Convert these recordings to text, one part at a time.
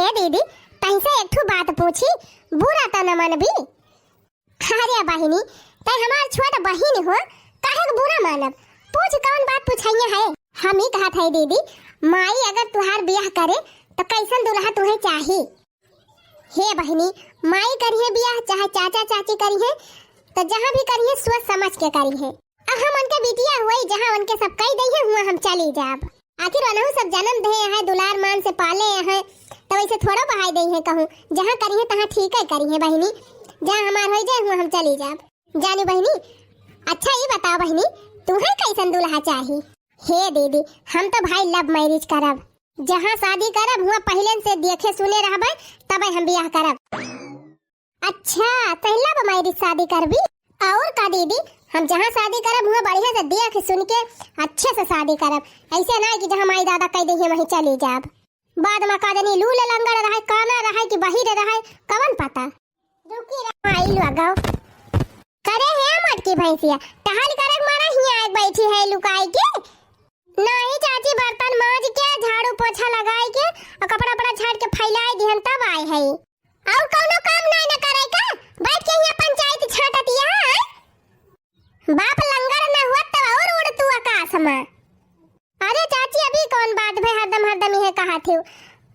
हे दीदी तैसे एक ठो बात पूछी, बुरा त न मन भी। अरे बहिनी तै हमार छोट बहिन हो, काहे के बुरा मानब? पूछ कौन बात पूछाइए है? हम ही कहत है दीदी, माई अगर तुहार ब्याह करे तो कैसन दुल्हा तुहे चाही? हे बहिनी माई करिए ब्याह चाहे चाचा चाची करिए तो जहाँ भी करिए सोच समझ के करिए। हम उनके बिटिया हुई जहाँ उनके सब कही दई हुआ हम चली जाब। आखिर उन्होंने सब जन्म दे है, दुलार मान से पाले है, तो वैसे थोड़ा बहाई दई है कहूँ। जहाँ करिए तहाँ ठीक है करिए बहिनी, जहाँ हमार हो जाए हुआ हम चली जाब। जानी बहिनी अच्छा ये बताओ बहिनी तुम्हें कैसन दुल्हा चाहिए? हे दीदी हम तो भाई लव मैरिज करब, जहाँ शादी करब हुआ पहले से देखे सुने रहबे तब हम ब्याह करब। अच्छा तो लव मैरिज शादी करबी? और का दीदी हम जहाँ शादी करब हुआ बढ़िया से देख सुन के अच्छे से शादी करब, ऐसे ना कि जहाँ माई दादा कह दे वहीं चली जाब। बाद में का जानी लूले लंगड़ रहे, काना रहे कि बहिर रहे, कवन पता। रुकी रहा आई लगाओ करे है मटकी भैंसिया टहल करे मारा ही आए बैठी है लुकाई के। नहीं चाची बर्तन मांज के झाड़ू पोछा लगाई के और कपड़ा पड़ा झाड़ के फैलाए दिहन तब आए है। और कोनो काम नहीं न करे का बैठ के यहाँ पंचायत छाटतिया है। बाप लंगड़ न हुआ तब और उड़ तू आकाश में। अरे चाची अभी कौन बात भई हरदम यह कहा थी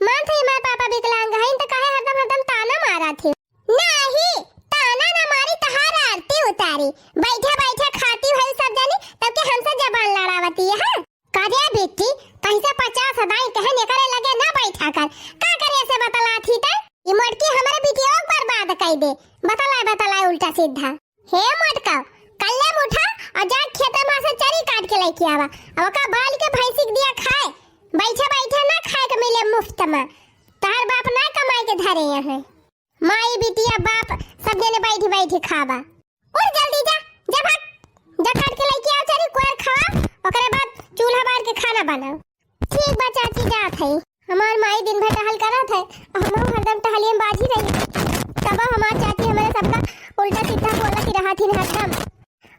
मान थे हमारे पापा विकलांग हैं तो कहे हरदम ताना मारा थी। नहीं ताना न मारी तहार आरती उतारी, बैठे बैठे खाती है सब जानी तब के हमसे जबान लड़ावती है। काजे बेटी कैसे 50 हदाई कहने करे लगे ना बैठा कर का करे ऐसे बतला थी त ये मटकी हमारे बेटी और बर्बाद कर दे। बतलाए उल्टा सीधा। हे मटका कल्ले उठा और जा खेत में से चरी काट के लेके आवा और का बाल के भैंसी दिया खाए, बैठे बैठे ना खाए के मिले मुफ्त में। तार बाप ना कमाई के धरे है, माई बिटिया बाप सब जने बैठी बैठी खावा। और जल्दी जा जा भाग जा काट के लेके आओ चरी कोर खाओ ओकरे बाद चूल्हा बार के खाना बनाओ। ठीक बा चाची जात है, हमार माई दिन भर टहल करत है और हम हरदम टहलिए में बाजी रही तब हमार चाची हमारे सबका उल्टा सीधा बोला कि रहा थी हरदम।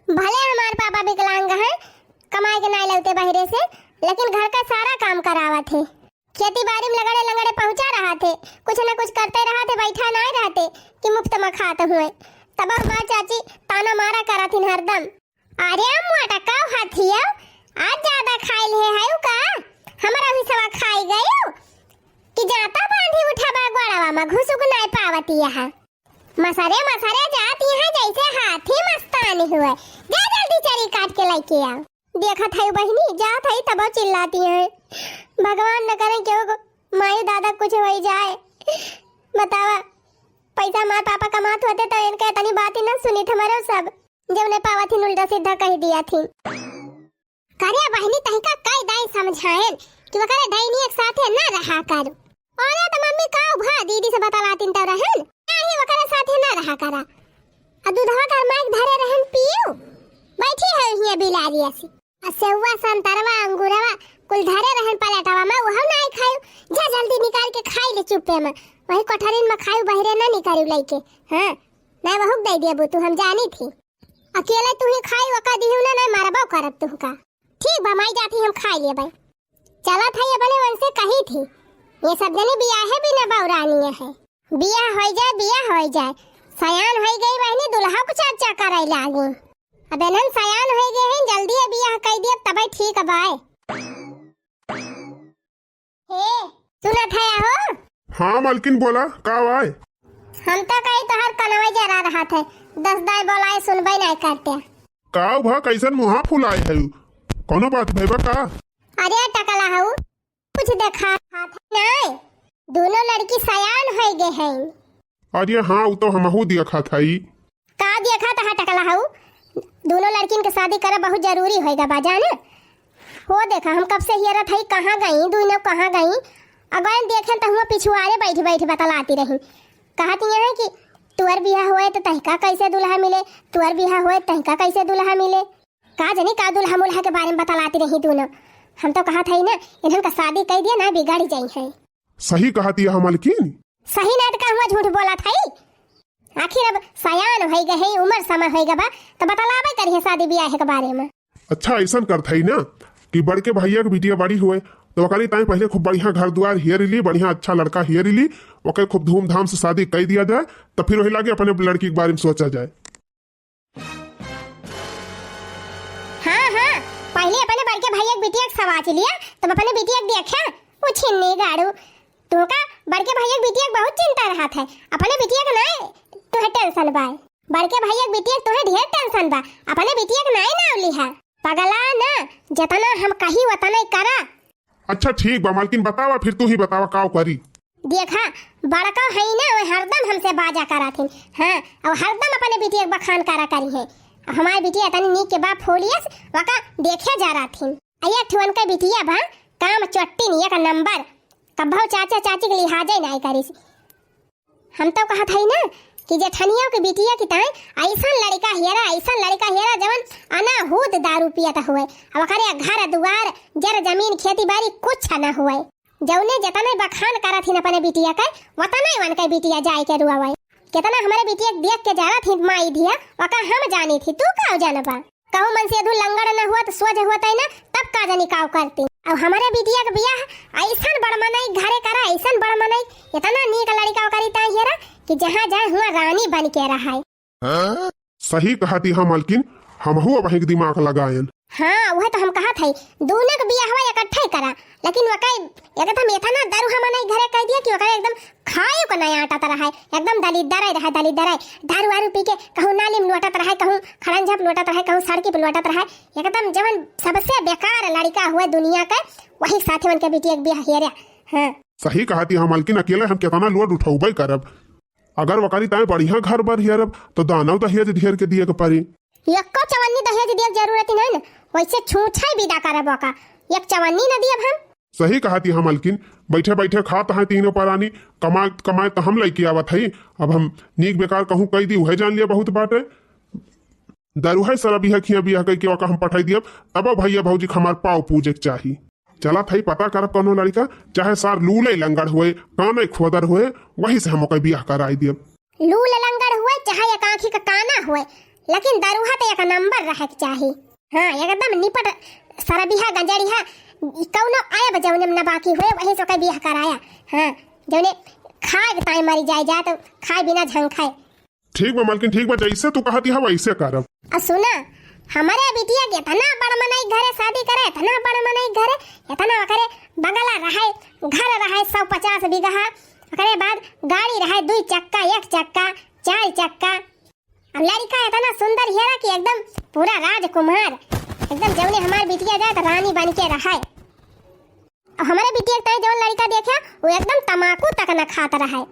भले हमार पापा विकलांग है कमाई के नहीं लौटे बहरे से, लेकिन घर का सारा काम करावा थे, खेती बाड़ी में लगड़े लगड़े पहुंचा रहा थे, कुछ न कुछ करते रहा थे, बैठा नहीं रहते कि मुफ्त में खाते हुए। तब हमार चाची ताना मारा करा थी हरदम। अरे मोटा काव हाथिया आज ज्यादा खाई ले है का हमारा भी सवा खाई गयो कि जाता बांधी उठा बा गोड़ावा में घुसुक नहीं पावती है। मसरे जाती है जैसे हाथी मस्तानी हुए। जा जल्दी चरी काट के लेके आओ। देखा था बहिनी जात है तब चिल्लाती है, भगवान न करे क्यों माई दादा कुछ हो जाए। बतावा पैसा माँ पापा कमात होते तो इनके इतनी बात ही न सुनी थे मेरे सब जब ने पावा थी उल्टा सीधा कह दिया थी। करे बहिनी तहिका कई दाई समझाए कि वो करे दाई एक साथ ना रहा कर। और तो मम्मी का भा दीदी से बतलातीन त रहन नहीं वो करे साथ ना रहा करा आ दूधवा का माइक धरे रहन पियो बैठी है हिया बिलारी ऐसी आ सेवा संतरवा अंगूरवा कुल धरे रहन पलटवा में वो नहीं खायो। जा जल्दी निकाल के खाई ले चुप्पे में, वही कोठरीन में खायो बहरे ना निकालू लेके। हां मैं वहुक दे दिया बू तू हम जानी थी अकेले तू ही खाई वका दिहु ना नहीं मारबो करब तू का। ठीक बा माई जाती हम खा लिए भाई चला था ये बने वन से कही थी ये सब जने बियाह है बिना बौरानी है। बियाह हो जाए सयान हो गई बहनी दुल्हा को चर्चा करे लागी। अब नन सयान हो गए हैं जल्दी है बियाह कह दिए तब ठीक है बाय। हे सुना था हो? हाँ मालकिन बोला का आए? हम तो कहीं तो हर कनवे जरा रहा था 10 दाई बोलाए सुनबे नहीं करते। का भा कैसन मुहा फुलाए है कोनो बात भैबा का? अरे टकला हूँ कुछ देखा नहीं दोनों लड़की सयान हो गए हैं। अरे हाँ वो तो हमहू देखा था ही का देखा था टकला हूँ दोनों लड़किन के शादी करा बहुत जरूरी होएगा बाजान हो। देखा हम कब से हियरत है कहाँ गई दोनों कहाँ गई अगर देखे तो हम पिछुआरे बैठी बतलाती रही कहती है कि तुअर बियाह हुए तो तहका कैसे दुल्हा मिले, तुअर बियाह हुए तहका कैसे दुल्हा मिले, का जानी का दुल्हा मुल्हा के बारे में बतलाती रही दोनों। हम तो कहा था ही ना इन्हन का शादी कर दिया ना बिगाड़ जाई है। सही कहती है मालकिन, सही ना तो हुआ झूठ बोला था ही। आखिर अब सयान हो गए है उम्र समय हो गया तो बतलावे करिए शादी ब्याह के बारे में। अच्छा ऐसा करता ही ना कि बड़के भैया के बिटिया बड़ी हुए तो वकाली ताई पहले खूब बढ़िया घर द्वार हियर ली, बढ़िया अच्छा लड़का हियर ली, ओके खूब धूमधाम से शादी कर दिया जाए, तो फिर वही लागे अपने लड़की के बारे में सोचा जाए। हाँ हाँ, पहले अपने बड़के भैया बिटिया के सवाच लिया, तुम अपने बिटिया के देखा वो छिन्नी गाड़ू, तू का बड़के भैया बिटिया बहुत चिंता रहत है, अपने बिटिया के ना तुहे टेंशन बा, बड़के भैया बिटिया तुहे ढेर टेंशन बा, अपने बिटिया के ना नाव लिहा, पगला ना जितना हम कही उतना ही करा। अच्छा ठीक बा मालकिन, बतावा फिर तू ही बतावा का करी। देखा बड़का है ना वो हरदम हमसे बाजा करा थी, हाँ और हरदम अपने बिटिया बखान करा करी है, हमारी बिटिया तनी नीक के बाप फोलियस वका देखे जा रहा थी, अया ठुवन का बिटिया बा काम चट्टी नहीं का नंबर, कब्बो चाचा चाची के लिहाजे नहीं करी। हम तो कहा था ना कि जेठनिया के बिटिया की ताई ऐसा लड़का हेरा जवन अनाहूत दारू पियाता हुए, अब करे घर दुआर जर जमीन खेती बाड़ी कुछ ना हुए, जौने जतने बखान करा थी अपने बिटिया का वतने वन का बिटिया जाए के रुआवे, कितना हमारे बिटिया देख के जा रहा थी माई धिया वका हम जानी थी, तू का जाना बा कहूं मन से अधू लंगड़ न हुआ तो सोच हुआ था ना तब का जानी काव करती। अब हमारे बिटिया का बियाह ऐसा बड़ मनाई घरे करा, ऐसा बड़ मनाई इतना नीक लड़का करी ता हेरा कि जहां जाए हुआ रानी बन के रहा है। सही कहा थी हाँ मालकिन, हम हुआ वही के दिमाग लगायन। हाँ वह तो हम कहा था दोनों का बियाह हुआ इकट्ठा ही करा, लेकिन वकाई एकदम इतना दारू हमारे घरे कह दिया कि वकाई एकदम खाए को नहीं आटा रहा है, एकदम दलिद्दर रहा दारू वारू पी के कहूं नाली में लौटत रहा, कहूं खड़ंझप लौटत रहा, कहूं सड़की पे लौटत रहा, एकदम जवन सबसे बेकार लड़का हुआ दुनिया का वही साथी मन के बिटिया के बियाह हेरा। हाँ सही कहा थी हाँ मालकिन, अकेले हम कितना लोड उठाऊबे करब, अगर वकाली ताई बढ़िया घर बर हियरब तो दानव दहेज ढेर के दिए के पड़ी, एक चवन्नी दहेज दिए जरूरत नहीं ना, वैसे छूछा विदा करब का एक चवन्नी न दिए हम। सही कहा थी हाँ मालकिन, बैठे बैठे खात है तीनों परानी, कमाए तो हम लैके आवत है, अब हम नीक बेकार कहूँ कह दी वह जान लिया बहुत बात है, दारू है सारा बिहा खिया बिहा कह के हम पठाई दियब, तब भैया भौजी हमार पाव पूजे के चाही, चला था पता करब कोनो लड़का चाहे सार लूले लंगड़ हुए काने खोदर हुए वही से हम बियाह कराई दियब, लूले लंगड़ हुए चाहे एक आंखी का काना हुए, लेकिन दरुहा तो एक नंबर रहे के चाही। हाँ एकदम निपट सारा बिहा गंजड़िया कौनो आया बजौने में न बाकी हुए वही से बियाह कराया। हाँ जौने खाए ताई मरी जाए तो खाए बिना झंग खाए। ठीक बा मालकिन ठीक बा, जैसे तू कहती है वैसे करब। और सुना हमारे बिटिया के इतना बड़ मनाई घरे शादी करे, इतना बड़ मनाई घरे इतना करे बगला रहे घर रहे 150 बीघा, ओकरे बाद गाड़ी रहे 2 चक्का 1 चक्का 4 चक्का, लड़का इतना सुंदर हेरा कि एकदम पूरा राजकुमार, एकदम जौने हमारे बिटिया जाए तो रानी बन के रहे। हमारे बिटिया के जो लड़का देखे वो एकदम तमाकू तक न खाता रहे,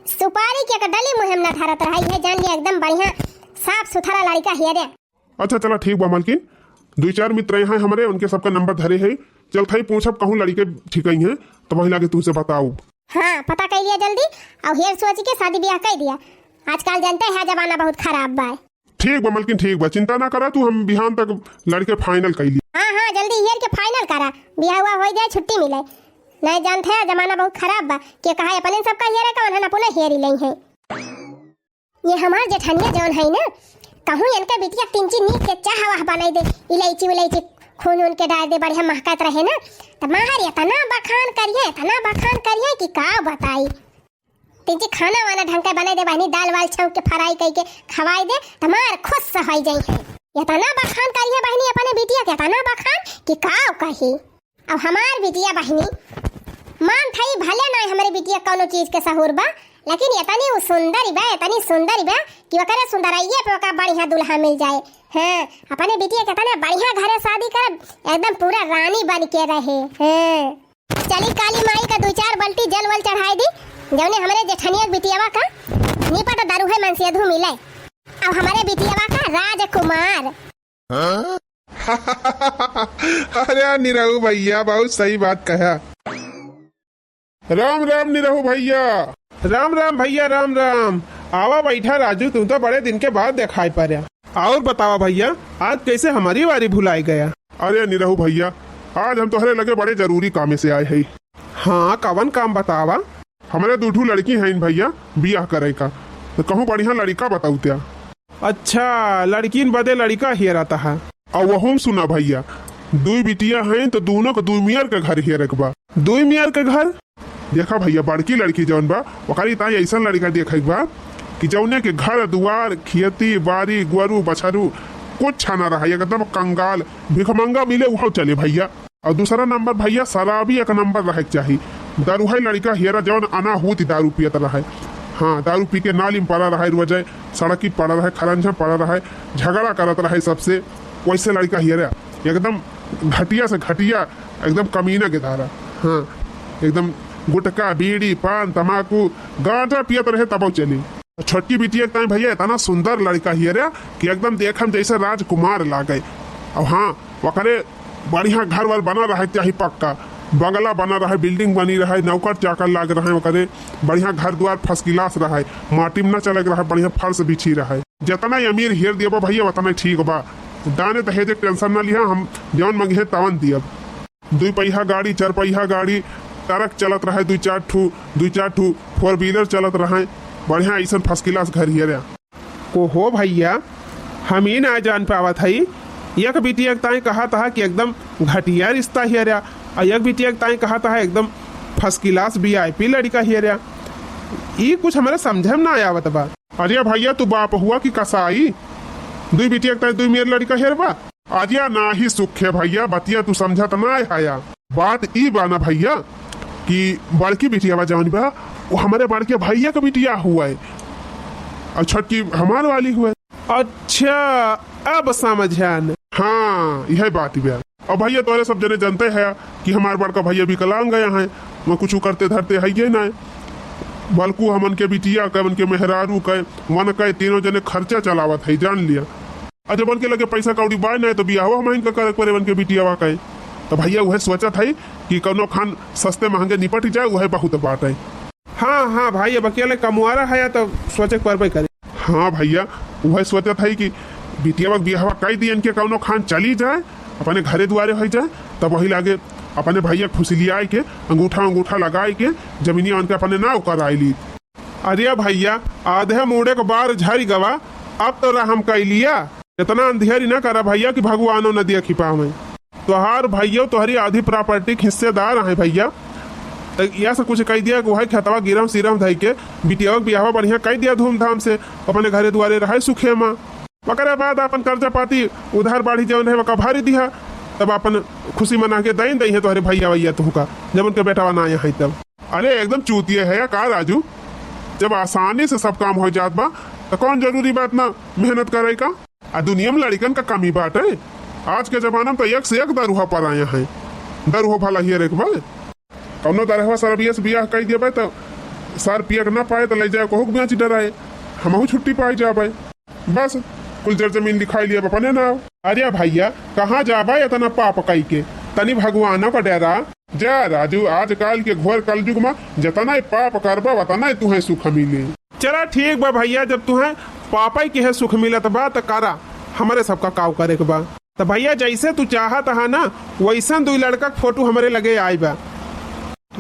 सुपारी के डली मुहिम न धरत रहे, ये जान लिया एकदम बढ़िया साफ सुथरा लड़का हेरे। अच्छा चला ठीक बा मालकिन, 2-4 मित्र हैं हमारे, उनके सबका नंबर धरे है, चल थाई पूछब कहूँ लड़के ठीक है तो वही लागे तुझसे बताऊ। हाँ पता कर लिया जल्दी और हेर सोच के शादी ब्याह कर दिया, आजकल जानते हैं जमाना बहुत खराब बा। ठीक बा मालकिन ठीक बा, चिंता ना करा तू, हम बिहान तक लड़के फाइनल कर ली। हाँ हाँ जल्दी हेर के फाइनल करा, ब्याह हुआ हो जाए छुट्टी मिले, नहीं जानते हैं जमाना बहुत खराब बा के कहा अपने सबका हेरे कौन है ना पुनः हेरी नहीं है। ये हमार जेठनिया जौन है ना कहूँ इनका बिटिया 3 नीक के चाह वाह बनाई दे, इलायची उलायची खून उनके डाल दे बढ़िया महकत रहे ना, तो माहर इतना बखान करिए कि का बताई, तीन खाना वाना ढंग के बना दे बहनी, दाल वाल छौंक के फ्राई करके खवाई दे तमार खुश हो जाई है, इतना बखान करिए बहनी अपने बिटिया के इतना बखान कि का कही। अब हमार बिटिया बहनी मान थई भले ना हमारे बिटिया कोनो चीज के सहूर बा, लेकिन इतनी सुंदर बा कि वकरे सुंदराइए पे ओका बढ़िया दुल्हा मिल जाए। हाँ अपने बिटिया के इतना बढ़िया घरे शादी कर एकदम पूरा रानी बन के रहे। हाँ चली काली माई का 2-4 बल्टी जल वल चढ़ाई दी, जौने हमारे जेठनिया बिटियावा का निपट दरुहे मन से धू मिले, अब हमारे बिटियावा का राजकुमार। अरे निरहु भैया बहुत सही बात कहा। राम राम निरहु भैया। राम राम भैया राम राम, आवा बैठा राजू, तू तो बड़े दिन के बाद दिखाई पड़ा। और बतावा भैया आज कैसे हमारी बारी भुलाई गया। अरे निरहु भैया आज हम तोहरे लगे बड़े जरूरी काम से आए हैं। हाँ कवन काम बतावा। हमारे 2 लड़की हैं भैया बियाह करे का, तो कहूँ बढ़िया लड़का बताऊ त्या। अच्छा लड़कीन बदे लड़का ही रहता है। और वह सुना भैया दुई बिटिया हैं तो दोनों को दुई मियार के घर ही रखबा। दुई मियार के घर देखा भैया, बड़की लड़की जौन बा ओकरी ताई ऐसा लड़का देखे बा कि जौने के घर दुआर खेती बाड़ी गोरू बछरू कुछ छाना रहा, एकदम कंगाल भिखमंगा मिले वहाँ चले भैया। और दूसरा नंबर भैया शराबी एक नंबर रहे चाहिए। दारूहाई लड़का हेरा जौन अना होती दारू पियत रहे, हाँ दारू पी के नाली में पड़ा रहा, रोजे सड़क ही पड़ा रहा, खरंजा पड़ा रहा, झगड़ा करत रहे सबसे, वैसे लड़का हेरा एकदम घटिया से घटिया, एकदम कमीना के धारा। हाँ एकदम गुटखा बीड़ी पान तम्बाकू गांजा पियत रहे तब चली। छोटकी बिटिया के भैया इतना सुंदर लड़का हेरा कि एकदम देखम जैसे राजकुमार लागे। अब हाँ वकरे बढ़िया घर वर बना रहा चाहिए, पक्का बंगला बना रहा, बिल्डिंग बनी रहा, नौकर चाकर लाग रहा है, वकरे बढ़िया घर द्वार फर्स्ट क्लास रहा है, माटी में न चलक रहा, बढ़िया फर्श बिछी रहा है। जितना अमीर हेर दिया भैया उतना ठीक बा। दाने दहेज टेंशन न लिया, हम जौन मंगे तवन दियब। 2 पहिया गाड़ी 4 पहिया गाड़ी ट्रक चलत रहा, 2-4 ठू 4 व्हीलर चलत रहा, बढ़िया ऐसा फर्स्ट क्लास घर हेरा। ओहो भैया, हम ही ना जान पावत हई एक बिटिया ताई कहा था कि एकदम घटिया रिश्ता हेरा, और एक बिटिया ताई कहा था एकदम फर्स्ट क्लास VIP लड़का हेरा। ये कुछ हमारे समझे में ना आवत बा। अरे भैया तू बाप हुआ कि कसाई? 2 बिटिया ताई 2 मेरे लड़का हेरबा आजिया ना ही सुख है भैया, बतिया तू समझत ना आया। बात ई बा ना भैया कि बड़की बिटिया बा जौन बा वो हमारे बड़के भैया का बिटिया हुआ है और छोटकी हमार वाली हुआ है। अच्छा अब समझान। हाँ यह बात बा। और भैया तोरे सब जने जानते हैं कि हमारे बड़का भैया विकलांग गया है, वो कुछ करते धरते है ये ना, बल्कु हमन के बिटिया के मन के मेहरारू के मन के तीनों जने खर्चा चलावत है, जान लिया। अच्छा बन के लगे पैसा कौड़ी बाय ना तो बियाह हम का करे परे बन के बिटिया के। तो भैया वह सोचत है कि कौनो खान सस्ते महंगे निपट जाए, वह बहुत बात है। हाँ हाँ भाई, अब अकेले कमुआरा है तो सोचे पर करे। हाँ भैया वह सोचत है कि बिटिया बियाह कई दिन के कौनो खान चली जाए, अपने घरे द्वारे हो जाए, तब वही लागे अपने भैया फुसलिया के अंगूठा लगाए के जमीनिया उनके अपने नाव कराई ली। अरे भैया आधे मुड़े को बार झरी गवा, अब तो हम कह लिया। इतना अंधेरी न करा भैया कि भगवानो न दिया खिपा में। तोहार भैया तोहरी आधी प्रॉपर्टी हिस्सेदार है भैया, तो यह सब कुछ कह दिया कि वही खेतवा गिरम सिरम धई के बिटिया बियाह बढ़िया कह दिया धूमधाम से, अपने घरे द्वारे रहे सुखे माँ। वकरे बाद अपन कर्जा पाती उधार बाढ़ी जौन है वका भारी दिया, तब अपन खुशी मना के दई दई है तोहरे भैया भैया तुहका जब उनके बेटा ना आया है तब। अरे एकदम चूतिया है का राजू, जब आसानी से सब काम हो जात बा तो कौन जरूरी बात ना मेहनत करे का। आ दुनिया में लड़कन का कमी बात है, आज के जमाना में तो एक से एक दरुहा पर आया है। दरुहा भला ही एक बार कौनो दरहवा सरबिया से बियाह कह दिया तो सर पियक ना पाए तो ले जाए कहूँ बेच डराए, हमहू छुट्टी पाई जाबे, बस कुल जर जमीन लिखाई लिया अपने ना। अरे भैया कहाँ जाबा इतना पाप कई के, तनी भगवानों का डरा जा राजू। आजकल के घोर कलयुग में जितना पाप करबा उतना तुम्हें सुख मिले। चला ठीक बा भैया, जब तुम्हें पापा के है सुख मिलत बा तो करा, हमारे सबका काव करे के बा। तो भैया जैसे तू चाहत है ना वैसा 2 लड़का के फोटो हमारे लगे आई बा।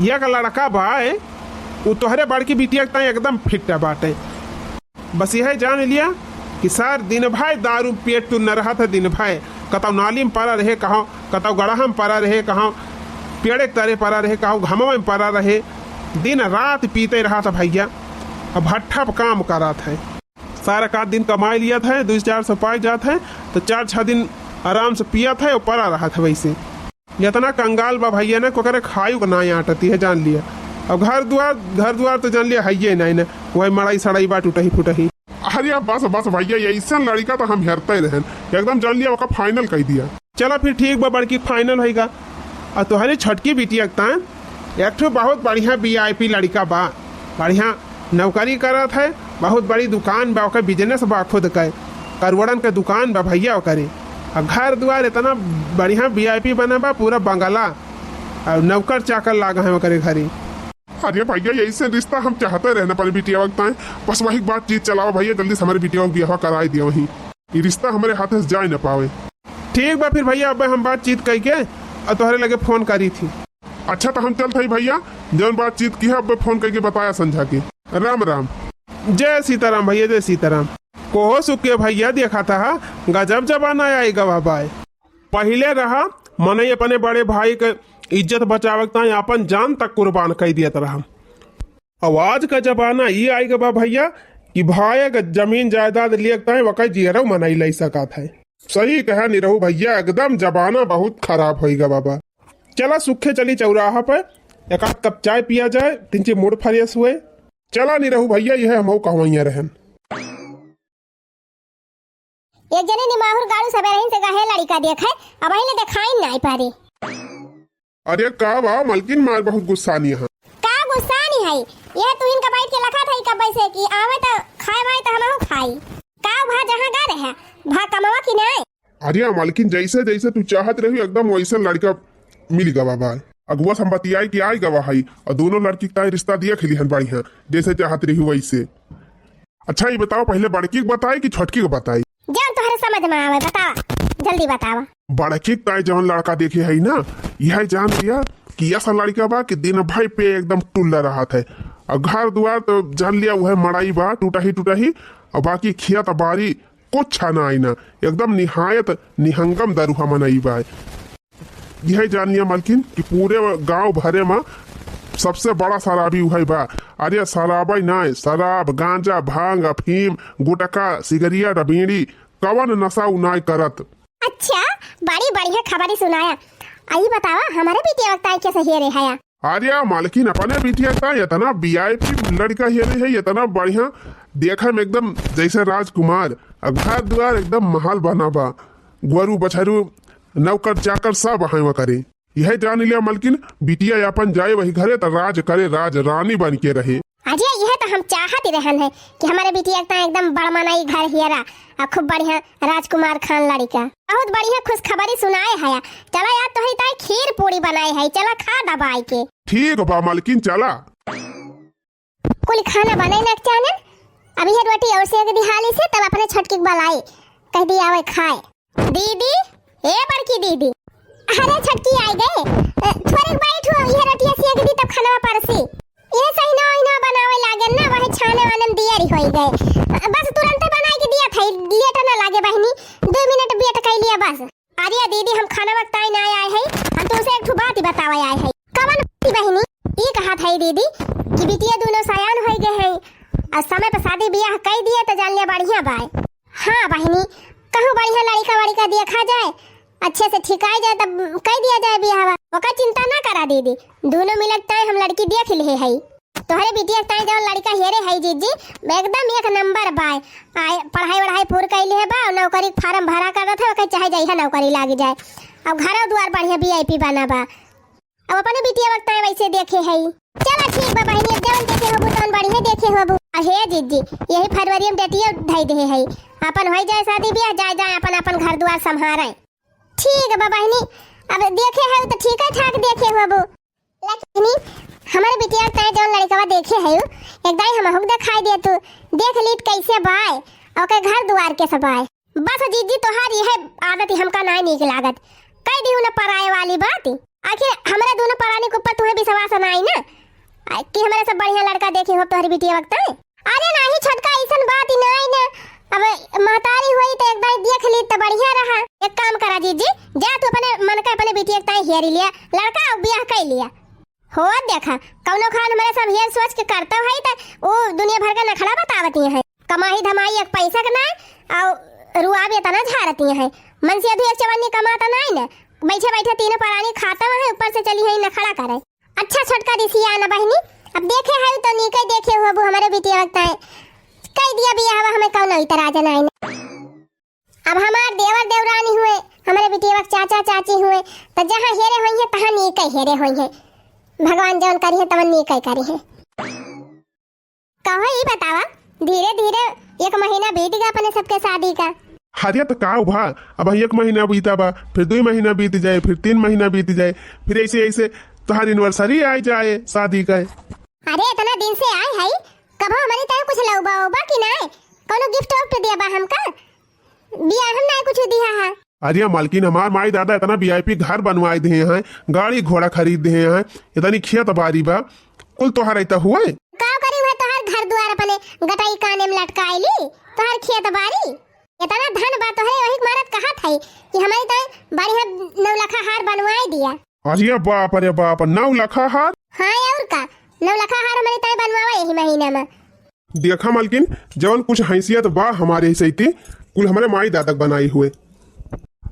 एक लड़का बा वो तोहरे बड़की बिटिया के एकदम फिट बाटे, बस यह जान लिया कि सर दिन भाई दारू पेट तू न रहा था, दिन भाई कतौ नाली में पड़ा रहे, कहाँ कतौ गढ़ा में पड़ा रहे, कहाँ पेड़े के तारे पड़ा रहे, कहाँ घमवा में पड़ा रहे, दिन रात पीते रहा था भैया। अब भट्ठा पर काम करा था, सारा का दिन कमाई लिया था, 200-400 पाई जाता है तो 4-6 दिन आराम से पिया था और पड़ा रहा था। वैसे इतना कंगाल बा भैया ना को करे खायु ना आटती है, जान लिया। अब घर द्वार तो जान लिया है ये नहीं ना, वही मड़ाई सड़ाई बा टूटही फूटही। अरे बस बस भैया ऐसा लड़का तो हम हेरते रहन, एकदम जान लिया फाइनल कह दिया। चला फिर ठीक बा, बड़की फाइनल होगा। और तुम्हारी छोटकी बिटिया एक ठो बहुत बढ़िया VIP लड़का बा, बढ़िया नौकरी करत है, बहुत बड़ी दुकान बा, ओकर बिजनेस बा, खुद के करोड़न के दुकान बा भैया ओकरे। और घर द्वार इतना बढ़िया VIP बना बा, पूरा बंगला और नौकर चाकर लागा है ओकरे घरे। अरे भैया ऐसे रिश्ता हम चाहते रहना पर बिटिया वक्त आए, बस वही बातचीत चलाओ भैया, जल्दी से हमारे बिटिया को ब्याह कराई दिया, वही ये रिश्ता हमारे हाथ से जा न पावे। ठीक बा फिर भैया, अब हम बातचीत कह के और तुम्हारे लगे फोन करी थी। अच्छा तो हम चलते भैया, जब बातचीत की है अब फोन करके बताया समझा के। राम राम। जय सीताराम भैया, जय सीताराम। कोहो सुख के भैया देखा था गजब जमाना आएगा बाबा। पहले रहा मनई अपने बड़े भाई के इज्जत बचावता है अपन जान तक कुर्बान कर दिया रहा। अब आज का जमाना ये आएगा बा भैया कि भाई का जमीन जायदाद लियता है वक़्त जियरऊ मनई लै सका था। सही कहा नहीं रहू भैया, एकदम जमाना बहुत खराब होएगा बाबा। चला सुखे चली चौराहा पर एक आध कप चाय पिया जाए, तिनचे मूड फ्रेश हुए। चला नहीं रहू भैया, यह हम कहवैया रहन। एक जने निमाहुर गाड़ू सबेरही से गहे लड़का देखे, अब अहिले देखाई नहीं पारे। अरे का बा मलकिन मार बहुत गुस्सा नहीं है। का गुस्सा नहीं है, यह तू इनका बैठ के लखा था कब से कि आवे तो खाए भाई तो हमहु खाई। का भा जहां गा रहे भा कमावा कि नहीं। अरे मालकिन जैसे जैसे तू चाहत रही एकदम वैसे लड़का मिल गवा बा। अगुआ संपत्ति आई कि आई गवा है और दोनों लड़की का रिश्ता दिया खिली हन बढ़िया जैसे चाहत रही वैसे। अच्छा ये बताओ पहले बड़की को बताई कि छोटकी को बताई? जब तुम्हारे समझ में आवे बतावा, जल्दी बतावा। बड़की ताई जवन लड़का देखे है ना, यह जान लिया कि ऐसा लड़का बा कि दिन भाई पे एकदम टुल्ला रहा था। और घर दुआर तो जान लिया वह मड़ाई बा टूटा ही और बाकी खिया बारी कुछ छाना आई ना, एकदम निहायत निहंगम दरुहा मनाई बा। यह जान लिया मालकिन कि पूरे गांव भरे में सबसे बड़ा शराबी वही बा। अरे शराब ना, शराब गांजा भांग अफीम गुटका सिगरिया रबीड़ी कवन नशा उनाय करत। अच्छा बड़ी बढ़िया खबरी सुनाया। आई बतावा हमारे बेटी वक्त आई कैसे हेरे है। अरे मालकिन अपने बिटिया का इतना VIP लड़का हेरे है, इतना बढ़िया देखा में एकदम जैसे राजकुमार। घर द्वार एकदम महल बना बा, गोरू बछरू नौकर चाकर सब वहाँ करे। यह जान लिया मालकिन बिटिया अपन जाए वही घरे तो राज करे, राज रानी बन के रहे। अजय यह तो हम चाहत ही रहन है कि हमारे बेटी एकदम बड़मनाई घर हियरा और खूब बढ़िया राजकुमार खान लड़का। बहुत बढ़िया खुश खबरी सुनाए है। चला यार तो ताई खीर पूरी बनाए है, चला खा दबाई के। ठीक बा मालकिन चला। कुल खाना बनाए ना चानन, अभी है रोटी और से दिहाली से तब अपने छटकी बलाई कह दी आवे खाए। दीदी ए बड़की दीदी, अरे छटकी आई गए, थोड़े बैठो ये रोटियां सेक दी तब खाना परसी। ये सही ना बनावे लागन ना, वही छाने वानम दियारी होई गए। बस तुरंत बनाई के दिया था, लेट ना लागे बहनी, 2 मिनट वेट कर लिया बस। अरे दीदी हम खाना वक्त आई ना आए हैं, हम तुमसे एक बात ही बतावे आए हैं। कवन बहनी ये कहा था दीदी कि बिटिया दोनों सयान हो गए हैं और समय पर शादी ब्याह कर दिए तो जान लिया बढ़िया बाय। हाँ बहनी कहूँ बढ़िया लड़का देखा जाए, अच्छे से ठिकाई जाए तब कह दिया जाए ब्याह। ओका चिंता ना करा दीदी, दोनों मिलत हम लड़की देख लिए है। तोहरे बिटिया ताई जब लड़का हेरे है जीजी एकदम 1 नंबर बाय। पढ़ाई वढ़ाई पूर कैली है बा, नौकरी फार्म भरा कर था ओके चाहे जाइए नौकरी लाग जाए। अब घर द्वार बढ़िया VIP बना बा। अब अपने बिटिया वक्त वैसे देखे है। चला ठीक बा बहनी, जवन देखे होबू तवन बढ़िया देखे होबू। हे जीजी यही फरवरी में डेटिया धई दे है, अपन हो जाए शादी ब्याह, जाए अपन घर द्वार संभारे। ठीक बा बहनी, अब देखे है तो ठीक है ठाक देखे होबू। लेकिन हमारे बिटिया ताई जवन लड़का देखे है एक दाई हम हुक दिखाई दे, तू देख लीट कैसे बाय ओके घर द्वार के सब आए। बस जीजी तोहार यह आदत हमका नहीं नीक लागत, कह दी न पराए वाली बात। आखिर हमारे दोनों परानी के ऊपर तुम्हें विश्वास नहीं ना कि हमारे सब बढ़िया लड़का देखे हो तोहरी बिटिया वक्त। अरे नहीं छोटका ऐसा बात ही नहीं ना, अब महतारी हुई तो एक बार देख ली तो बढ़िया रहा। एक काम करा जीजी, जा तू अपने मन का अपने बिटिया ताई हेरी लिया लड़का और ब्याह कर लिया हो। देखा कौनो खान हमारे सब ये सोच के करता है तो वो दुनिया भर का नखड़ा बतावती है। कमाई धमाई एक पैसा का ना और रुआब ये तना झारती है। मन से एक चवन्नी कमाता नहीं ना, बैठे बैठे तीनों परानी खाता है, ऊपर से चली है नखड़ा करे। अच्छा छोटका दिसिया ना बहनी, अब देखे है तो नीके देखे हो हमारे बिटिया वक्त है कह दिया ब्याह हमें कौन इतराज नहीं। अब हमारे देवर देवरानी हुए, हमारे बिटिया वक्त चाचा चाची हुए तो जहाँ हेरे हुई है तहाँ नीके हेरे हुई है। भगवान जौन करी है तवन नीके करी है। कहो ये बतावा धीरे धीरे 1 महीना बीत गया अपने सबके शादी का। हरिया तो का भा अब 1 महीना बीता बा, फिर 2 महीना बीत जाए, फिर 3 महीना बीत जाए, फिर ऐसे तुम्हारी एनिवर्सरी आ जाए शादी का। अरे इतना दिन से आए है, कब हमारी तरह कुछ लौबा ओबा कि नहीं, कोनो गिफ्ट वफ्ट दिया बा हमका, बियाह हम नहीं कुछ दिया है। अरे मालकिन हमार माई दादा इतना VIP घर बनवाए दिए हैं, गाड़ी घोड़ा खरीद दिए हैं, इतनी खेत बारी बा, कुल तोहार ऐसा हुआ का करी हुआ तोहार घर द्वार अपने गटाई काने में लटकाईली तोहार खेत बारी। इतना धन बा तोहरे वही मारत कहा था कि हमारी ताई बढ़िया 9 लाख हार बनवाए दिया। अरे बाप 9 लाख हार। हाँ और का 9 लाख हार हमारी ताई बनवावा यही महीना में। देखा मालकिन जवन कुछ हैसियत बा हमारे से कुल हमारे माई दादक बनाई हुए।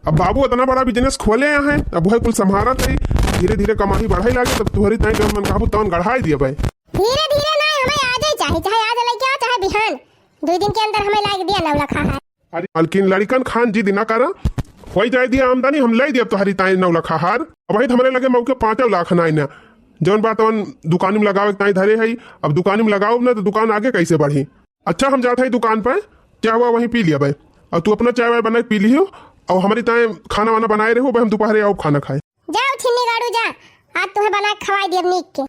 अब बाबू इतना बड़ा बिजनेस खोले यहाँ है, अब वह कुल संभारा थी, धीरे धीरे कमाई बढ़ाई लागे, तब तुम्हारी ताई जब मन कहबू तवन गढ़ाई दिया भाई। धीरे धीरे ना हमें आज ही चाहिए, चाहे आज लेके आओ चाहे बिहान, 2 दिन के अंदर हमें लाग दिया 9 लाख हार। अरे मालकिन लड़कन खान जी दिना करा हो जाए दिया आमदनी, हम ले दिया तुम्हारी ताई 9 लाख हार। अब वही हमारे लगे मौके 5 लाख ना ना जौन बात दुकान में लगावे ताई धरे है। अब दुकान में लगाओ ना तो दुकान आगे कैसे बढ़ी। अच्छा हम जाते हैं दुकान पर, क्या हुआ वहीं पी लिया भाई, और तू अपना चाय वाय बना पी ली हो, और हमारी ताई खाना वाना बनाए रहो भाई, हम दोपहर आओ खाना खाए। जाओ छिन्नी गाड़ू जा, आज तुम्हें बना के खवाई दिया नीक के।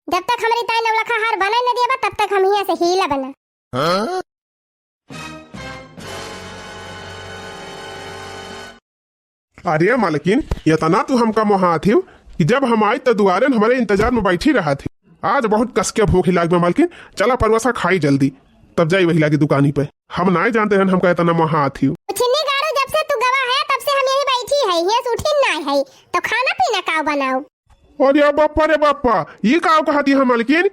जब तक हमारी ताई 9 लाख हार बना न दिया तब तक हम यहाँ से हीला बना। अरे मालकिन ये तना तू हमका मोहा थी कि जब हम आए तो दुआरे हमारे इंतजार में बैठी रहा थी। आज बहुत कस के भूख लाग में मालकिन, चला परवसा खाई जल्दी, तब जाई वही लागी दुकानी पे। हम नहीं जानते हैं हमका इतना मोहा थी। छिन्नी गाड़ू जब से तू गवा है तब से हम यही बैठी है, यहाँ से उठी नहीं है, तो खाना पीना का बनाओ। अरे बापा ये का कहती है मालकिन,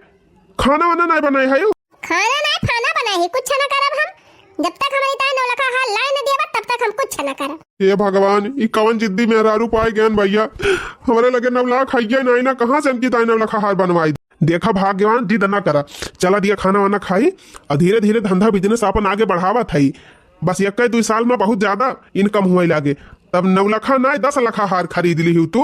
खाना वाना नहीं बनाए है। खाना नहीं खाना बनाए है, कुछ न करब हम, जब तक हमारी ताई 9 लाख हार लाए न दिया तब तक हम कुछ न करब। हे भगवान ये कवन जिद्दी मेहरारू पाए ज्ञान भैया, हमारे लगे 9 लाख खाइए नहीं ना, कहाँ से इनकी ताई 9 लाख हार बनवाई। देखा भाग्यवान जिद ना करा, चला दिया खाना वाना खाई और धीरे धीरे धंधा बिजनेस अपन आगे बढ़ावा थी। बस 1-2 साल में बहुत ज्यादा इनकम हुए लागे, तब 9 लाख ना 10 लाख हार खरीद ली हूँ। तू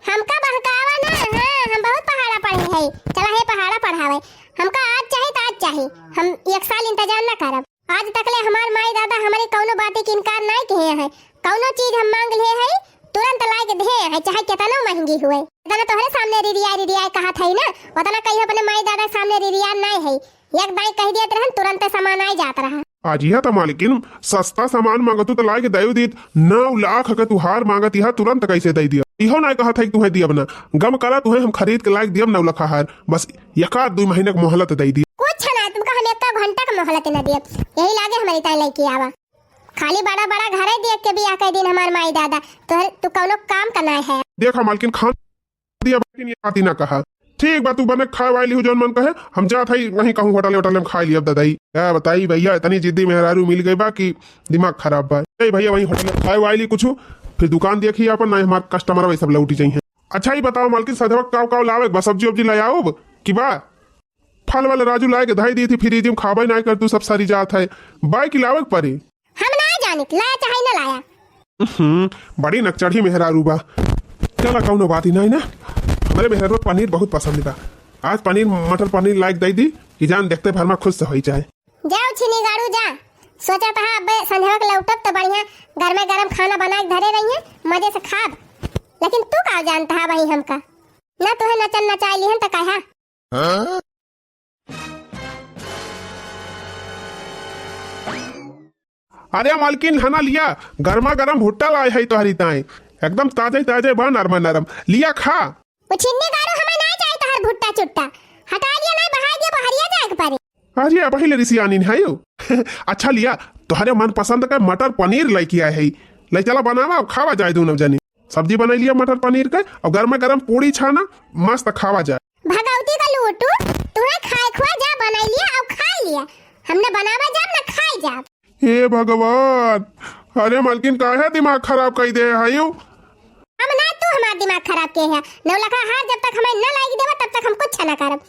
हमका बहकावा ना, हाँ हम बहुत पहाड़ा पढ़े है, चला है पहाड़ा पढ़ावे, हमका आज चाहिए तो आज चाहिए, हम 1 साल इंतजार न करब। आज तक ले हमार माई दादा हमारे कौनो बातें की इनकार नहीं कहे है, कौनो चीज हम मांग ले है तुरंत ला के दे है, चाहे कितना महंगी हुए। इतना तोहरे सामने रिरिया कहा था ना, उतना कहीं अपने माई दादा सामने रिरिया नहीं है, एक दाई कह दिया रहन तुरंत सामान आ जाता रहा। आज यह तो मालकिन सस्ता सामान मांगतू तो लाके दे दी, 9 लाख के तू हार मांगत यह तुरंत कैसे दे दिया। इहो नहीं कहा था कि तुम्हें दिया बना, गम करा तुम्हें हम खरीद के लायक दिया 9 लाख हार, बस 1-2 महीने की मोहलत दे दी। कुछ ना तुमका हम 1 घंटा का मोहलत न दिया, यही लागे हमारी ताई लेके आवा। खाली बड़ा बड़ा घर है देख के भी आके दिन हमार माई दादा तू कौनो काम करना है। देखा मालकिन खान दिया लेकिन ये बात ही ना कहा। ठीक बा तू बने खाए वाली हो जौन मन कहे, हम जात है वहीं कहूँ होटल में खा लिया। दादाई क्या बताई भैया, इतनी जिद्दी मेहरारू मिल गई बा कि दिमाग खराब बा। भैया वहीं होटल में खाए वाली कुछ फिर दुकान देखी अपन ना हमारे कस्टमर वही सब लौटी चाहिए। अच्छा ही बताओ मालकिन सधवक काव लावे बस, सब्जी वब्जी ले आओ कि बा फल वाले राजू लाए के धाई दी थी, फ्रिज में खाबे ना कर तू सब सारी जात है बाई की लावे परी। हम ना जाने लाया चाहे ना लाया। बड़ी नकचढ़ी मेहरारू बा, चला कौनो बात ही नहीं ना। हमारे मेहरारू पनीर बहुत पसंद बा, आज पनीर मटर पनीर लायक दे दी कि जान देखते भर में खुश से हो जाए। जाओ छिनी गाड़ू जा, सोचा था अब संध्या के लौटब तो बढ़िया घर में गरम खाना बना के धरे रही है, मजे से खाब, लेकिन तू का जानता है भाई हमका ना तुहे नचन नचाई लिहन तो कहा। अरे मालकिन हना लिया गर्मा गर्म भुट्टा लाए है तुम्हारी ताई, एकदम ताजे ताजे बा नरम नरम, लिया खा। वो छिन्नी गाड़ू हमें नहीं चाहिए तो हर भुट्टा चुट्टा हटा लिया, नहीं बहा दिया बहरिया जाए के पारे। अरे पहले रिसियानी है यो अच्छा लिया तुम्हारे मन पसंद का मटर पनीर लेके आए है, ले चला बनावा खावा जाए दोनों जनी। सब्जी बना लिया मटर पनीर का और गर्मा गर्म पूरी छाना मस्त खावा जाए। भगवती का लूटू तुम्हें खाए खुआ जा बना लिया और खा लिया, हमने बनावा जा ना खाई जा। हे भगवान, अरे मालकिन काहे दिमाग खराब कर दे है यो। हम ना तू हमारा दिमाग खराब के है, 9 लाख हार जब तक हमें न लाएगी देवा तब तक हम कुछ ना करब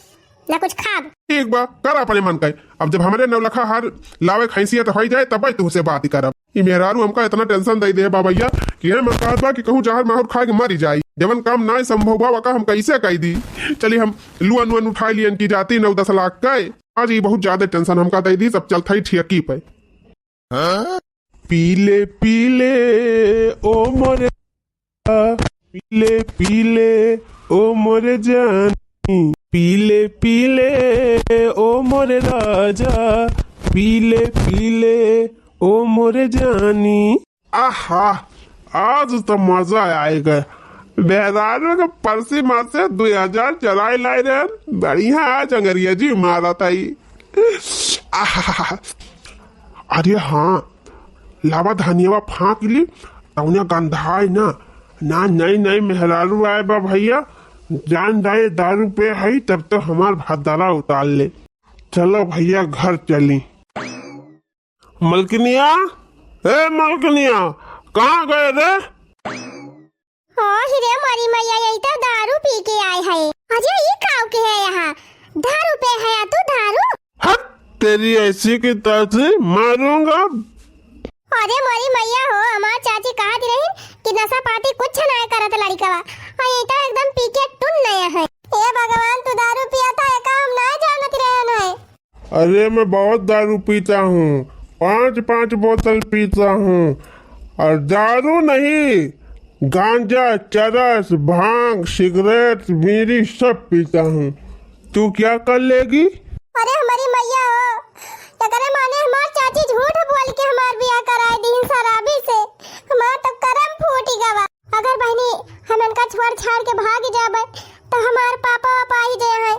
ना कुछ खाब। ठीक बा कर अपने मन का, अब जब हमारे 9 लाख हार लावे हैसियत हो जाए तब तुमसे बात ही करब। ये मेहरारू हमका इतना टेंशन दे दे बा भैया कि मैं कहत बा कि कहूँ जहर माहौर खा के मरी जाई, जवन काम ना संभव बा का हम कैसे कह दी। चलिए हम लुअन वुअन उठा लियन की जाती 9-10 लाख का, आज ये बहुत ज्यादा टेंशन हमका दे दी, सब चलता ही ठियकी पे। पीले पीले ओ मोरे पीले पीले ओ मोरे जानी, पीले पीले ओ मोरे राजा, पीले पीले ओ मोरे जानी। आहा आज तो मजा आएगा, बेहरान का परसी माँ से 2000 चराए लाए रहे, बढ़िया आज अंग्रेजी मारा था। अरे हाँ, लावा धनियावा फाँक ली तौने गंधाई ना ना नई नई मेहरारू आए बा भैया, जान जाए दारू पे है तब तो हमार भादाला उतार ले। चलो भैया घर चली। मलकनिया, ए मलकनिया, कहाँ गए रे? हिरे मारी मैया यही तो दारू पी के आए है। अजय ये काव के है यहाँ? दारू पे है तू दारू? हट, तेरी ऐसी की तरह मारूंगा। अरे मारी मैया हो, हमार चाची कहा दी रही कि नशा पाती कुछ ना करत लड़का और ये तो एकदम पी के टुन नया है। ए भगवान, तू दारू पिया था का हम ना जानत रहन है। अरे मैं बहुत दारू पीता हूँ, 5-5 बोतल पीता हूँ, और दारू नहीं, गांजा, चरस, भांग, सिगरेट, बीड़ी सब पीता हूँ। तू क्या कर लेगी? अरे हमारी मैया हो, अगर माने हमार चाची झूठ बोल के हमार ब्याह कराए दी शराबी से, हमार तो करम फूटी गवा। अगर बहनी हम इनका छोड़ छाड़ के भाग जाबे तो हमार पापा पाई जे है,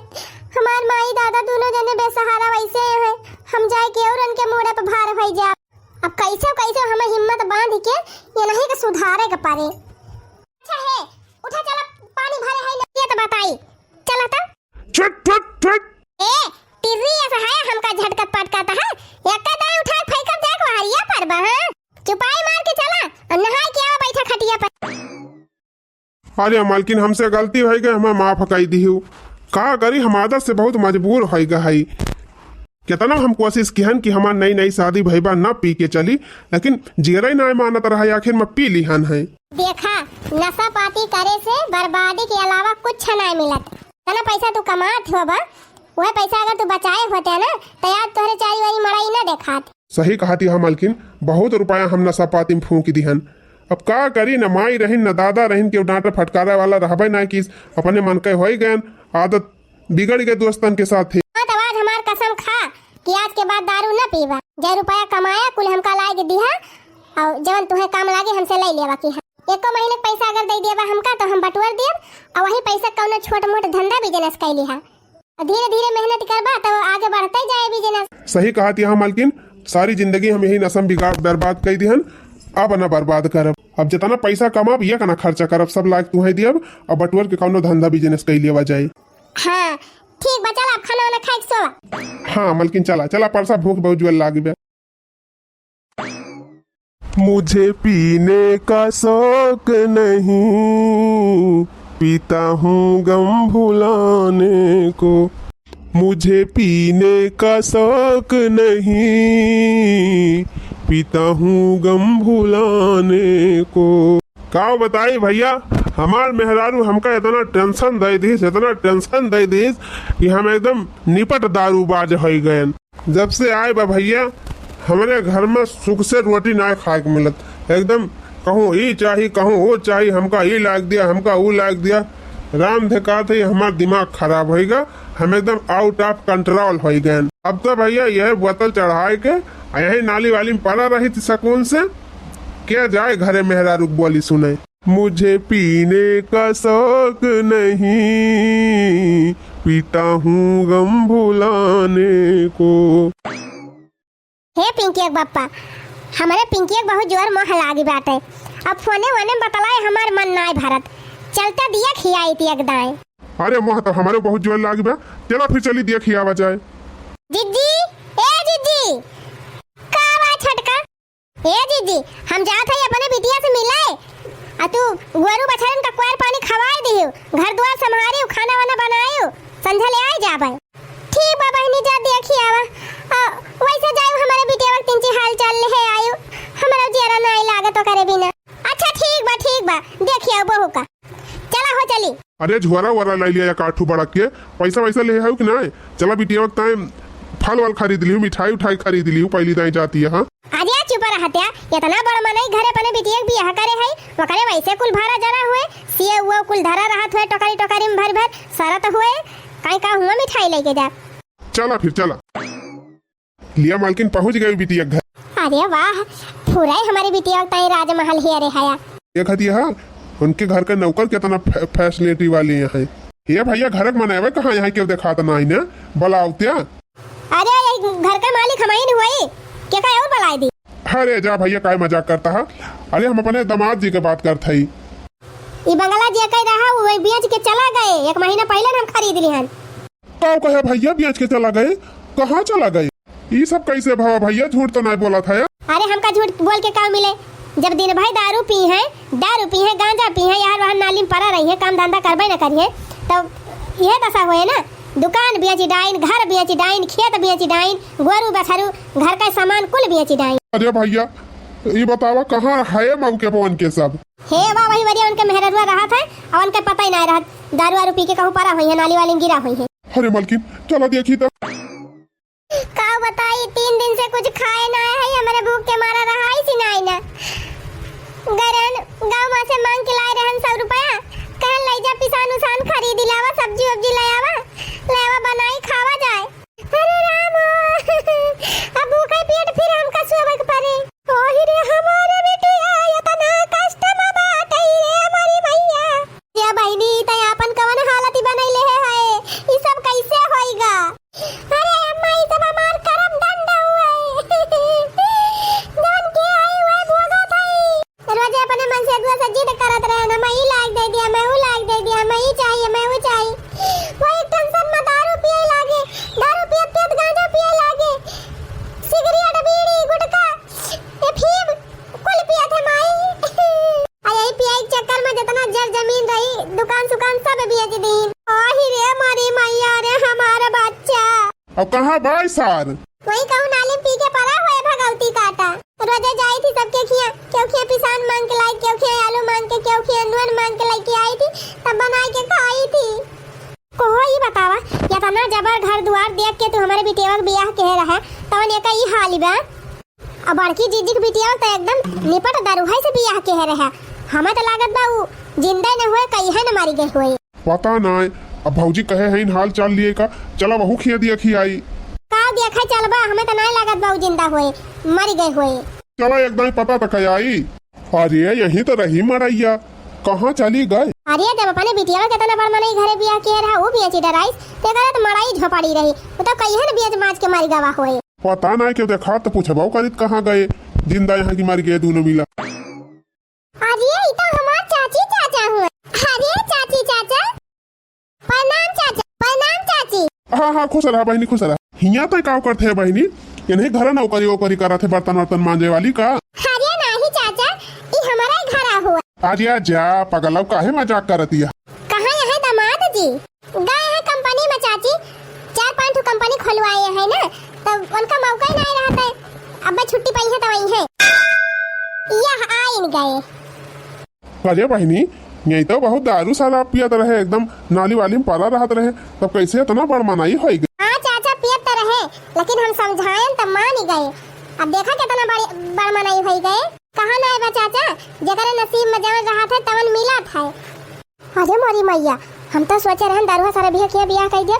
हमार माई दादा दोनों जने बेसहारा वैसे है, हम जाए के और उनके मुड़े पे भार भई जा। अब कैसे कैसे हमें हिम्मत बांध के ये नहीं के सुधारे के पारे। अच्छा है, उठा चला, पानी भरे है नहीं तो बताई। चला था छट छट छट। ए टिर्री ऐसा है हमका झटकत पटकाता है, एक दाई उठाए फेंक देख वहरिया पर बा। चुपाई मार के चला और नहाए के आवा बैठा खटिया पर। अरे मालकिन, हमसे गलती हो गई, हमें माफ कर दी हूँ। का करी, हम आदत से बहुत मजबूर हो गई। कितना हम कोशिश किहन कि हमार नई नई शादी भईबा न पी के चली, लेकिन जीरा ही ना मानत रहा, आखिर में पी लिहन है। देखा, नशा पाती करे से बर्बादी के अलावा कुछ नहीं मिलत। तना पैसा तू कमात हो बा, वह पैसा अगर तू बचाए होते ना तो याद तोहरे चारी वारी मड़ाई ना देखात। सही कहती है मालकिन, बहुत रुपया हम नशा पाती में फूंक दिहन। अब का करी, न माई रहीन न दादा रहीन के डांटा फटकारा वाला रहबे ना कि अपने मन के हो गए, आदत बिगड़ गए दोस्तन के साथ। तो आज हमार कसम खा कि आज के बाद दारू न पीवा। जो रुपया कमाया कुल हमका ला के दिहा, और जवन तुम्हें काम लागे हमसे ले लेवा की। एको महीने पैसा अगर दे देबा हमका तो हम बटवर देब, और वही पैसा कौनो छोट मोट धंधा बिजनेस कैली है। धीरे धीरे मेहनत करबा तो आगे बढ़ते जाए बिजनेस। सही कहती है मालकिन, सारी जिंदगी हम यही नशम बिगाड़ बर्बाद कर दिहन, अब न बर्बाद करब। अब जितना पैसा कमाब ये ना खर्चा करब, सब लायक तुम्हें दियब, और बटवर के कौनो धंधा बिजनेस कर लिया जाए। हाँ ठीक बा, चल अब खाना वाना खाए के सोवा। हाँ मलकिन, चला चला, परसा भूख बहुत जोर लागी बे। मुझे पीने का शौक नहीं, पीता हूँ गम भुलाने को। मुझे पीने का शौक नहीं, पीता हूँ गम भुलाने को। का बताई भैया, हमार मेहरारू हमका इतना टेंशन दे दीस, इतना टेंशन दे दीस कि हम एकदम निपट दारूबाज हो गए। जब से आए बा भैया, हमारे घर में सुख से रोटी ना खाए के मिलत। एकदम कहूँ ये चाहिए, कहूँ वो चाहिए, हमका ये लाग दिया, हमका वो लाग दिया। राम धका थे, हमारा दिमाग खराब होएगा, हम एकदम आउट ऑफ कंट्रोल हो गए। अब तो भैया यह बोतल चढ़ाए के यही नाली वाली में पड़ा रही थी सकून से, क्या जाए घरे मेहरारू बोली सुने। मुझे पीने का शौक नहीं, पीता हूँ गम भुलाने को। हे पिंकी बप्पा, हमारे पिंकी बहुत जोर मोह लागी बाटे। अब फोने वने बतलाए हमार मन नाय भरत, चलता दिया खियाई थी एकदाए। अरे मोह तो हमारे बहुत जोर लागी बा, चला फिर चली दिया खियावा जाए। जिज्जी, ए जिज्जी, का बा छटका? ए जिज्जी, हम जात है अपने बिटिया से मिलाए, आ तू गोरू बछड़न का कुआर पानी खवाए दियो, घर द्वार संभारियो, खाना वाना बनायो, संझा ले आए जाबे। ठीक बा बहनी, जा देखी आवा। वैसे जायो हमारे बिटिया वक्त तिनची हाल चाल ले आयो, हमरा जरा नहीं लागत तो करे बिना। अच्छा ठीक बा, देखी आओ बहू का। चला हो चली। अरे झोरा वरा ले लिया या काठू बड़ा के, पैसा वैसा ले आयो कि ना? चला बिटिया वक्त फल वल खरीद लियो, मिठाई उठाई खरीद लियो, पहली दाई जाती है। हाँ अरे चुप रहत्या, इतना बड़ा मनई घरे अपने बिटिया के बियाह करे है, वकरे वैसे कुल भारा जरा हुए, सिए हुआ कुल धरा रहत हुए, टोकरी टोकरी में भर भर सारा तो हुए, काई का हुआ मिठाई लेके जा। चला फिर चला। लिया मालकिन पहुंच गई बिटिया घर। अरे वाह, पूरा ही हमारी बिटिया ताई राजमहल ही अरे हाया। ये खतिया हाँ, उनके घर का नौकर कितना फैसिलिटी वाली है। ये भैया घर मनावे कहाँ, यहाँ क्यों दिखाता ना इन्हें बलाउत्या। अरे घर का मालिक हमारी नहीं हुई, क्या का और बलाई दी। अरे जा भैया काय मजाक करता है। अरे हम अपने दामाद जी के बात करते ही। ई बंगला जे कह रहा वो बेच के चला गए, 1 महीना पहले हम खरीद लिहन। का कहे भैया बेच के चला गए? कहाँ चला गए? ये सब कैसे भावा भैया? झूठ तो नहीं बोला था। अरे हमका झूठ बोल के काम मिले? जब दिन भर दारू पी है, गांजा पी है, यार वहाँ नाली में पड़ा रही है, काम धंधा करबे न करिए, तब यह दशा हुए ना। दुकान बेची डाइन, घर बेची डाइन, खेत बेची डाइन, गोरू बछरू, घर का सामान कुल बेची डाइन। अरे भैया ये बतावा कहाँ है मऊ के पवन के सब? हे वाह वही बढ़िया उनके मेहररुआ रहा था और उनके पता ही नहीं रहा, दारू वारू पी के कहूँ पड़ा हुई है, नाली वाली गिरा हुई है। अरे मलकिन चलो देखी तो। का बताई 3 दिन से कुछ खाए ना है, हमारे भूख के मारा रहा ही सिनाई ना। गरन गांव में से मांग के लाए रहन 100 रुपया, कहन ले जा पिसान उसान खरीद लावा, सब्जी वब्जी ले आवा बनाई खावा जाए। अरे राम अब भूखे पेट फिर हमका सोवे के पड़े। ओही रे हमारे बेटिया इतना कष्ट में बाटई रे हमारी भैया। या बहिनी त अपन कवन हालत बनैले है, ई सब कैसे होइगा? अरे अम्मा ई सब हमार करम दंड हुए जान के आई हुए भोगा थई। रोज अपने मन से दुआ से जिद करत रहे ना, मैं ई लाग दे दिया, मैं वो लाग दे दिया, मैं ई चाहिए, मैं वो चाहिए। वो एक टेंशन में दारू पिए लागे, दारू पिए गांजा पिए लागे, सिगरेट बीड़ी गुटखा अफीम कुल पिए थे माई। आई पिए के चक्कर में जितना जर जमीन रही, दुकान सुकान सब बेच दी। ओही रे हमारी मैया रे हमारा बच्चा। अब कहाँ भाई सार? वही कहूँ नाली पी के पड़ा हुआ है भगवती काटा। रोजे जाई थी सबके खिया, क्यों खिया पिसान मांग के लाई, क्यों खिया आलू मांग के, क्यों खिया नून मांग के लेके आई थी, तब बना के खाई थी। कोहो ही बतावा या तना जबर घर द्वार देख के तू हमारे बिटिया के बियाह कह रहा है, तवन एक ही हाल बा। अब बड़की जीजी के बिटिया तो एकदम निपट दरुहाई से बियाह कह रहा है। हमें तो लागत बा उ जिंदा न हुए, कहीं है न मारी गई हुए। पता नहीं, अब भौजी कहे हैं इन हाल चाल लिए का, चला वहू खिया दिया खियाई। का देखा चलबा, हमें तो नहीं लागत बा जिंदा हुए, मर गए हुए। चला एकदम पता तक आई। अरे यही तो रही मरैया, कहाँ चली गए? अरे जब अपने बिटिया के तना बड़ मनई घरे बियाह के रहा, वो बेची डराइस ते करे तो मड़ाई झोपड़ी रही, वो तो कहीं है न बेच माच के मारी गवा हुए। पता नहीं क्यों देखा तो पूछबो करित कहाँ गए, जिंदा यहाँ की मर गए दोनों मिला। अरे ये तो हमार चाची चाचा हुए। अरे चाची चाचा प्रणाम, चाचा प्रणाम चाची। हाँ हाँ खुश रहा बहनी, खुश रहा। हिया तो काव करते है बहनी, इन्हें घर नौकरी वोकरी करा थे, बर्तन वर्तन मांजे वाली का। अरे नहीं चाचा, ये हमारा ही घर हुआ। आज जा पगलव काहे मजाक करती है? कहाँ है दामाद जी? गए हैं कंपनी में चाची, 4-5 कंपनी खुलवाए है ना, तब उनका मौका ही नहीं रहता है। अब छुट्टी पाई है तो वही है, यह आइन गए। अरे बहनी यही तो बहुत दारू शराब पियत रहे, एकदम नाली वाली में पड़ा रहत रहे, तब कैसे इतना बड़ मनाई हो गई? हाँ चाचा पियत तो रहे, लेकिन हम समझाएं तो मान ही गए। अब देखा कितना बड़ मनाई हो गए। कहाँ ना है चाचा, जगह नसीब में जवन रहा था तवन मिला था। अरे मोरी मैया, हम तो सोचे रहे दारुआ सारा बियाह कर दिया,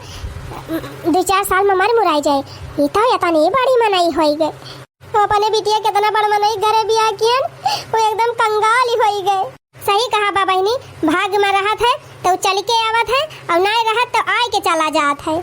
2-4 साल में मर मुराई जाए। ये तो इतनी बड़ी मनाई हो गई। अपने बिटिया कितना बड़ मनाई घरे बियाह किया, वो एकदम कंगाल ही हो गए। सही कहा बा बहनी, भाग में रहत है तो चल के आवत है, और नहीं रहत तो आए के चला जात है।